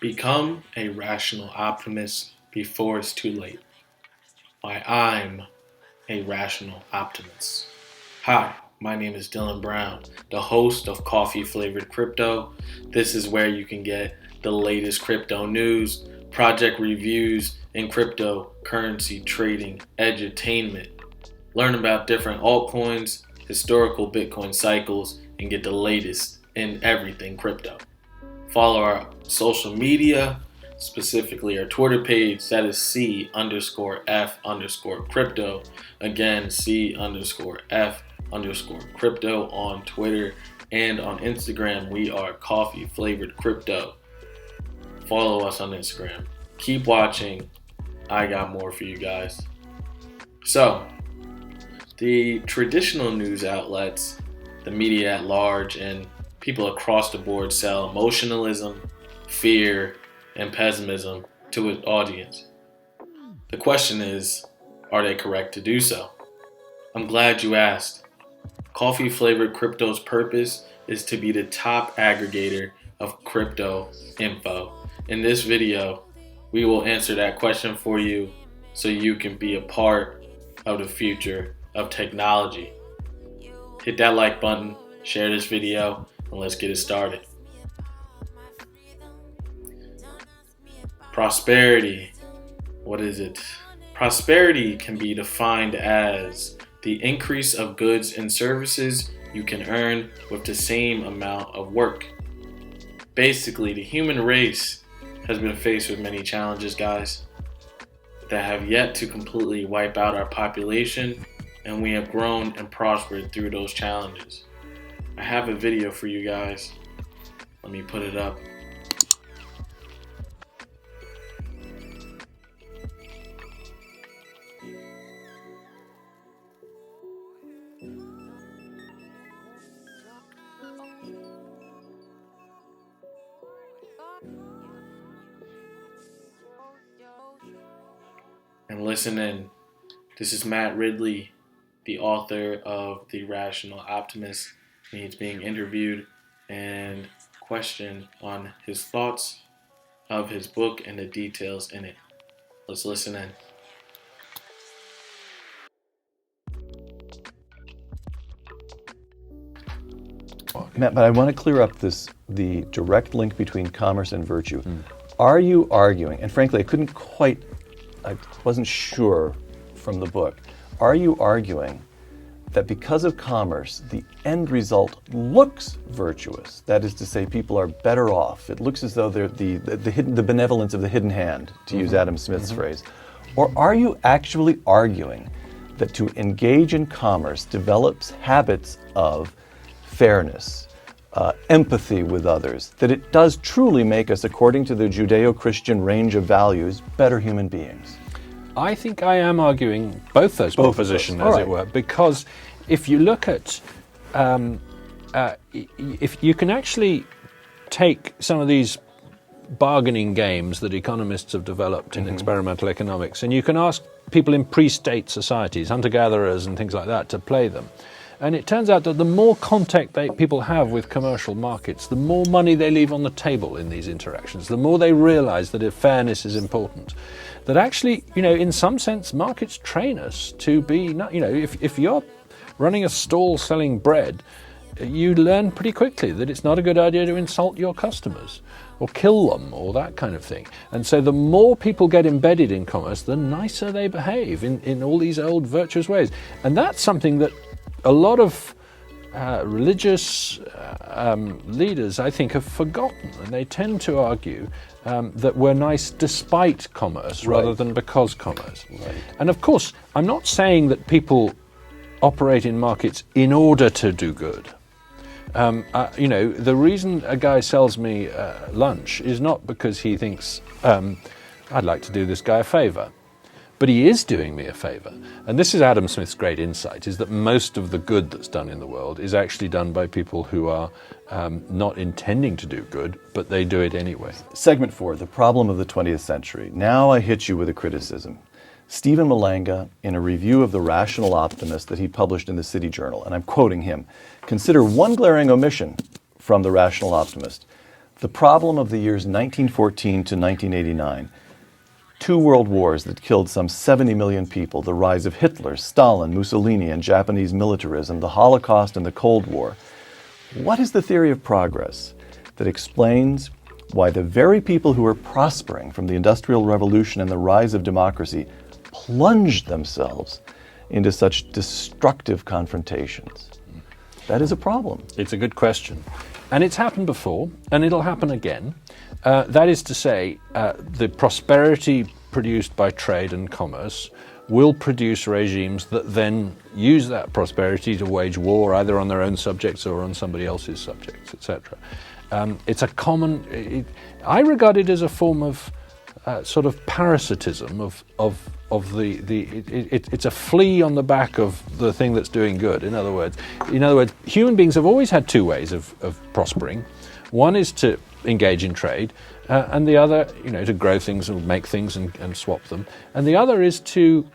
Become a rational optimist before it's too late. By I'm a Rational Optimist. Hi, my name is Dylan Brown, the host of Coffee Flavored Crypto. This is where you can get the latest crypto news, project reviews, and cryptocurrency trading edutainment. Learn about different altcoins, historical Bitcoin cycles, and get the latest in everything crypto. Follow our social media, specifically our Twitter page, that is C_F_crypto. Again, C_F_crypto on Twitter, and on Instagram, we are Coffee Flavored Crypto. Follow us on Instagram. Keep watching. I got more for you guys. So, the traditional news outlets, the media at large, and people across the board sell emotionalism, fear, and pessimism to its audience. The question is, are they correct to do so? I'm glad you asked. Coffee Flavored Crypto's purpose is to be the top aggregator of crypto info. In this video, we will answer that question for you so you can be a part of the future of technology. Hit that like button, share this video, and let's get it started. Prosperity. What is it? Prosperity can be defined as the increase of goods and services you can earn with the same amount of work. Basically, the human race has been faced with many challenges, guys, that have yet to completely wipe out our population, and we have grown and prospered through those challenges. I have a video for you guys. Let me put it up. And listen in. This is Matt Ridley, the author of The Rational Optimist. He's being interviewed and questioned on his thoughts of his book and the details in it. Let's listen in. Matt, but I want to clear up the direct link between commerce and virtue. Are you arguing, and frankly I wasn't sure from the book, are you arguing that because of commerce, the end result looks virtuous? That is to say, people are better off. It looks as though they're the benevolence of the hidden hand, to use Adam Smith's phrase. Or are you actually arguing that to engage in commerce develops habits of fairness, empathy with others, that it does truly make us, according to the Judeo-Christian range of values, better human beings? I think I am arguing both those propositions, as it were, because if you look at, if you can actually take some of these bargaining games that economists have developed in experimental economics, and you can ask people in pre-state societies, hunter-gatherers and things like that, to play them. And it turns out that the more contact people have with commercial markets, the more money they leave on the table in these interactions, the more they realize that if fairness is important. That actually, in some sense, markets train us to be, if you're running a stall selling bread, you learn pretty quickly that it's not a good idea to insult your customers or kill them or that kind of thing. And so the more people get embedded in commerce, the nicer they behave in all these old virtuous ways. And that's something that a lot of religious leaders, I think, have forgotten, and they tend to argue that we're nice despite commerce rather than because commerce. Right. And of course, I'm not saying that people operate in markets in order to do good. The reason a guy sells me lunch is not because he thinks I'd like to do this guy a favor. But he is doing me a favor. And this is Adam Smith's great insight, is that most of the good that's done in the world is actually done by people who are not intending to do good, but they do it anyway. Segment 4, the problem of the 20th century. Now I hit you with a criticism. Stephen Malanga, in a review of The Rational Optimist that he published in the City Journal, and I'm quoting him, consider one glaring omission from The Rational Optimist. The problem of the years 1914 to 1989, 2 world wars that killed some 70 million people, the rise of Hitler, Stalin, Mussolini, and Japanese militarism, the Holocaust and the Cold War. What is the theory of progress that explains why the very people who are prospering from the Industrial Revolution and the rise of democracy plunged themselves into such destructive confrontations? That is a problem. It's a good question. And it's happened before, and it'll happen again. That is to say, the prosperity produced by trade and commerce will produce regimes that then use that prosperity to wage war either on their own subjects or on somebody else's subjects, etc. It's a common, I regard it as a form of sort of parasitism of it's a flea on the back of the thing that's doing good. In other words, human beings have always had 2 ways of prospering. One is to engage in trade, and the other, to grow things and make things and swap them. And the other is to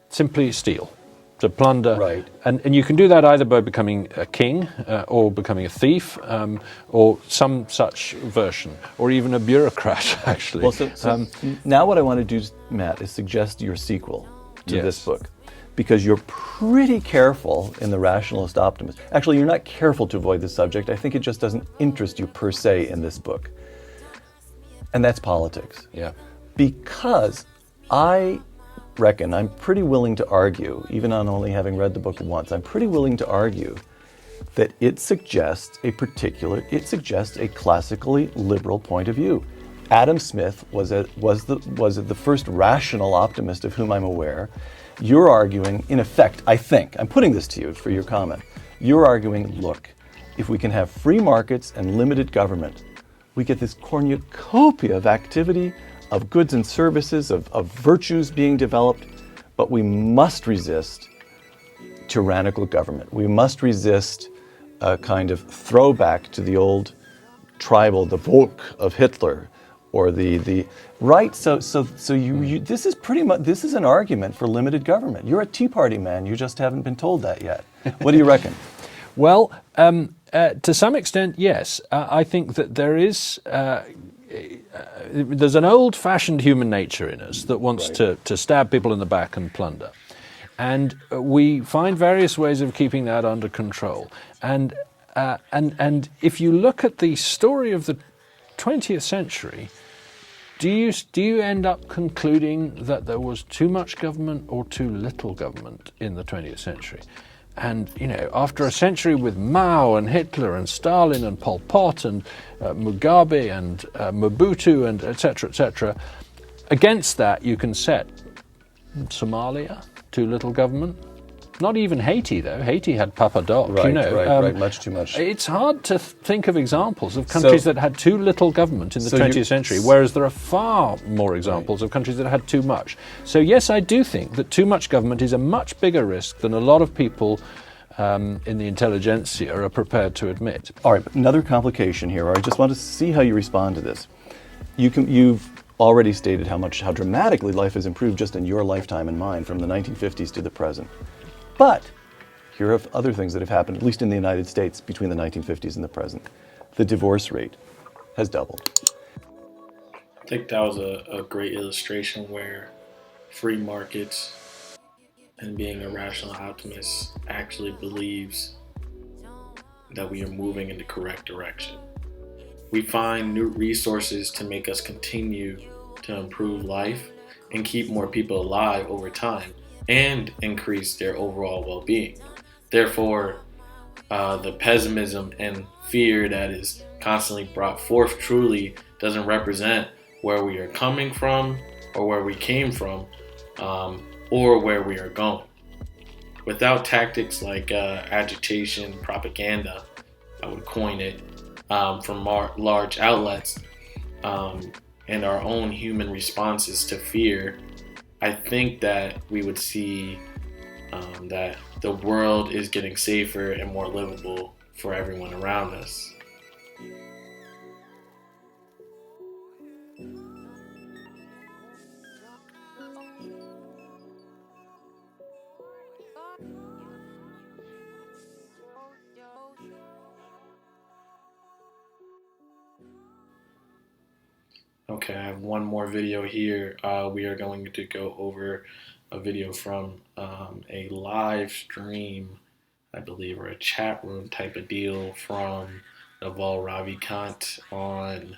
simply steal, to plunder. Right. And you can do that either by becoming a king or becoming a thief or some such version, or even a bureaucrat, actually. Well, so now what I want to do, Matt, is suggest your sequel to Yes. this book. Because you're pretty careful in The Rationalist Optimist. Actually, you're not careful to avoid the subject. I think it just doesn't interest you per se in this book. And that's politics. Yeah. Because I reckon I'm pretty willing to argue, even on only having read the book once, I'm pretty willing to argue that it suggests a classically liberal point of view. Adam Smith was the first rational optimist of whom I'm aware. You're arguing, in effect, I think, I'm putting this to you for your comment, you're arguing, look, if we can have free markets and limited government, we get this cornucopia of activity, of goods and services, of virtues being developed, but we must resist tyrannical government. We must resist a kind of throwback to the old tribal, the Volk of Hitler, or the right. So you this is pretty much, this is an argument for limited government. You're a Tea Party man. You just haven't been told that yet. What do you reckon? Well, to some extent, yes. I think that there is. There's an old-fashioned human nature in us that wants to stab people in the back and plunder. And we find various ways of keeping that under control. And if you look at the story of the 20th century, do you end up concluding that there was too much government or too little government in the 20th century? And, after a century with Mao and Hitler and Stalin and Pol Pot and Mugabe and Mobutu and et cetera, against that you can set Somalia, too little government. Not even Haiti, though. Haiti had Papa Doc, Right, much too much. It's hard to think of examples of countries that had too little government in the 20th century, whereas there are far more examples of countries that had too much. So yes, I do think that too much government is a much bigger risk than a lot of people in the intelligentsia are prepared to admit. All right, but another complication here. I just want to see how you respond to this. You've already stated how dramatically life has improved just in your lifetime and mine from the 1950s to the present. But here are other things that have happened, at least in the United States, between the 1950s and the present. The divorce rate has doubled. I think that was a great illustration where free markets and being a rational optimist actually believes that we are moving in the correct direction. We find new resources to make us continue to improve life and keep more people alive over time and increase their overall well-being. Therefore, the pessimism and fear that is constantly brought forth truly doesn't represent where we are coming from or where we came from or where we are going. Without tactics like agitation, propaganda, I would coin it, from large outlets and our own human responses to fear, I think that we would see that the world is getting safer and more livable for everyone around us. Okay, I have one more video here. We are going to go over a video from a live stream, I believe, or a chat room type of deal from Naval Ravikant on.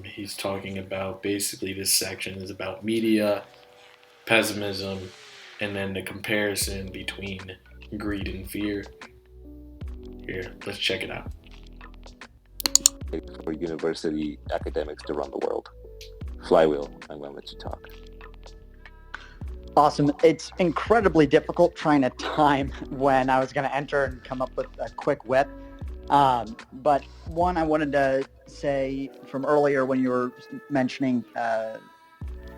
He's talking about basically this section is about media, pessimism, and then the comparison between greed and fear. Here, let's check it out. For university academics to run the world. Flywheel, I'm going to let you talk. Awesome. It's incredibly difficult trying to time when I was going to enter and come up with a quick whip. But one, I wanted to say from earlier when you were mentioning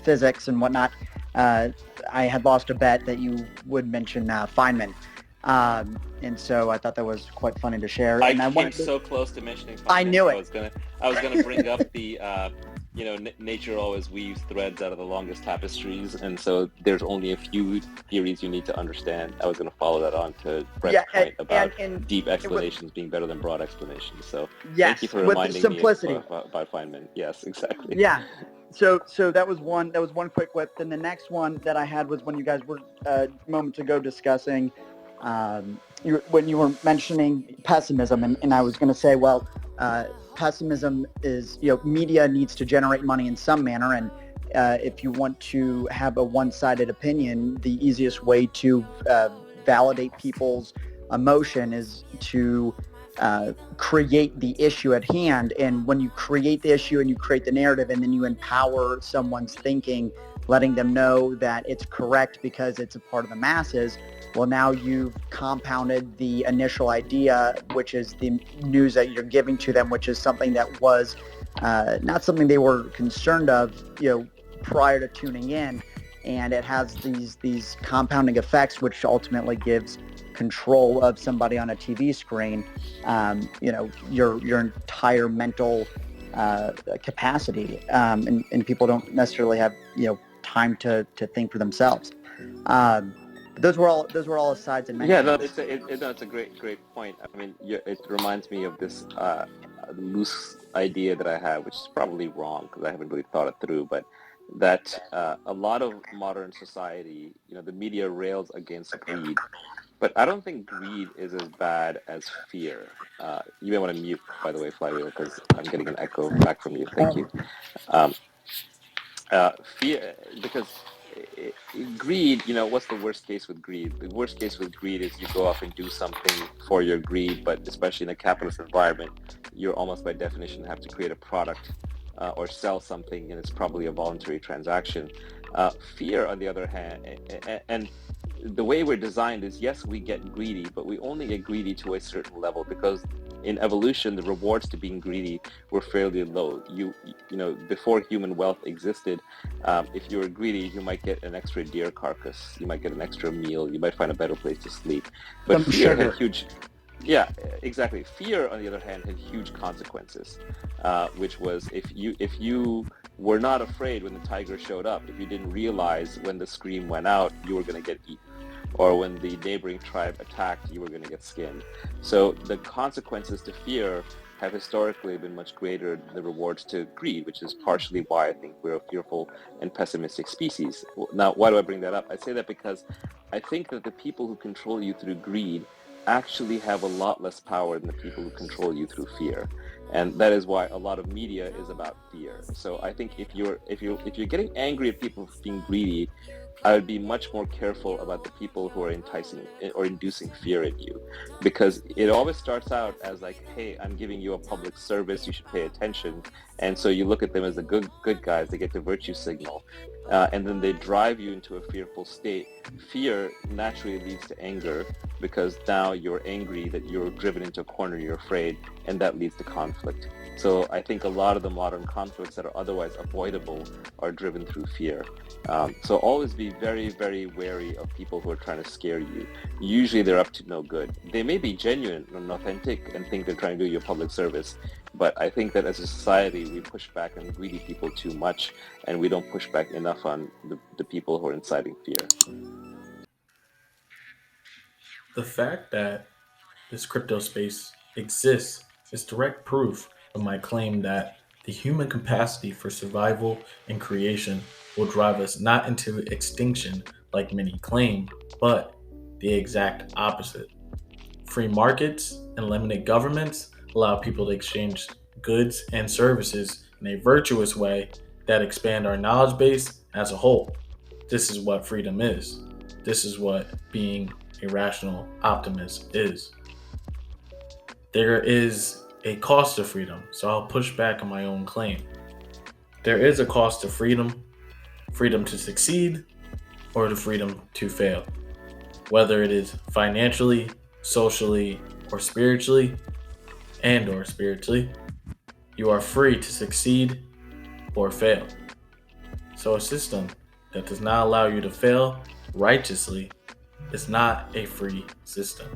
physics and whatnot, I had lost a bet that you would mention Feynman. And so I thought that was quite funny to share. I came so close to mentioning Feynman. I knew it. I was gonna bring up the nature always weaves threads out of the longest tapestries, and so there's only a few theories you need to understand. I was gonna follow that on to Brett's point about deep explanations being better than broad explanations. So thank you for reminding me about Feynman. Yes, exactly. Yeah. So that was one quick whip. Then the next one that I had was when you guys were moments ago discussing when you were mentioning pessimism, and I was going to say, well, pessimism is, media needs to generate money in some manner, and if you want to have a one-sided opinion, the easiest way to validate people's emotion is to create the issue at hand. And when you create the issue and you create the narrative, and then you empower someone's thinking, letting them know that it's correct because it's a part of the masses, well, now you've compounded the initial idea, which is the news that you're giving to them, which is something that was not something they were concerned of, prior to tuning in. And it has these compounding effects, which ultimately gives control of somebody on a TV screen, your entire mental capacity, and people don't necessarily have time to think for themselves. Those were all asides and mentions. Yeah, it's a great point. I mean, it reminds me of this loose idea that I have, which is probably wrong because I haven't really thought it through, but that a lot of modern society, the media rails against greed, but I don't think greed is as bad as fear. You may want to mute, by the way, Flywheel, because I'm getting an echo back from you. Thank you. Fear, because greed, what's the worst case with greed? The worst case with greed is you go off and do something for your greed, but especially in a capitalist environment, you're almost by definition have to create a product or sell something, and it's probably a voluntary transaction. Fear, on the other hand, and the way we're designed is, yes, we get greedy, but we only get greedy to a certain level because in evolution, the rewards to being greedy were fairly low. Before human wealth existed, if you were greedy, you might get an extra deer carcass, you might get an extra meal, you might find a better place to sleep. But fear had huge... Yeah, exactly. Fear, on the other hand, had huge consequences, which was if you were not afraid when the tiger showed up, if you didn't realize when the scream went out, you were going to get eaten. Or when the neighboring tribe attacked, you were going to get skinned. So the consequences to fear have historically been much greater than the rewards to greed, which is partially why I think we're a fearful and pessimistic species. Now, why do I bring that up? I say that because I think that the people who control you through greed actually have a lot less power than the people who control you through fear. And that is why a lot of media is about fear. So I think if you're getting angry at people for being greedy, I would be much more careful about the people who are enticing or inducing fear in you, because it always starts out as like, hey, I'm giving you a public service, you should pay attention. And so you look at them as the good guys, they get the virtue signal. And then they drive you into a fearful state. Fear naturally leads to anger because now you're angry that you're driven into a corner, you're afraid, and that leads to conflict. So I think a lot of the modern conflicts that are otherwise avoidable are driven through fear. So always be very, very wary of people who are trying to scare you. Usually they're up to no good. They may be genuine and authentic and think they're trying to do you a public service, but I think that as a society, we push back on greedy people too much, and we don't push back enough on the people who are inciting fear. The fact that this crypto space exists is direct proof of my claim that The human capacity for survival and creation will drive us not into extinction like many claim, but the exact opposite. Free markets and limited governments allow people to exchange goods and services in a virtuous way that expand our knowledge base as a whole. This is what freedom is. This is what being a rational optimist is. There is a cost to freedom, so I'll push back on my own claim. There is a cost to freedom, freedom to succeed or the freedom to fail. Whether it is financially, socially, or spiritually, you are free to succeed or fail. So a system that does not allow you to fail righteously is not a free system.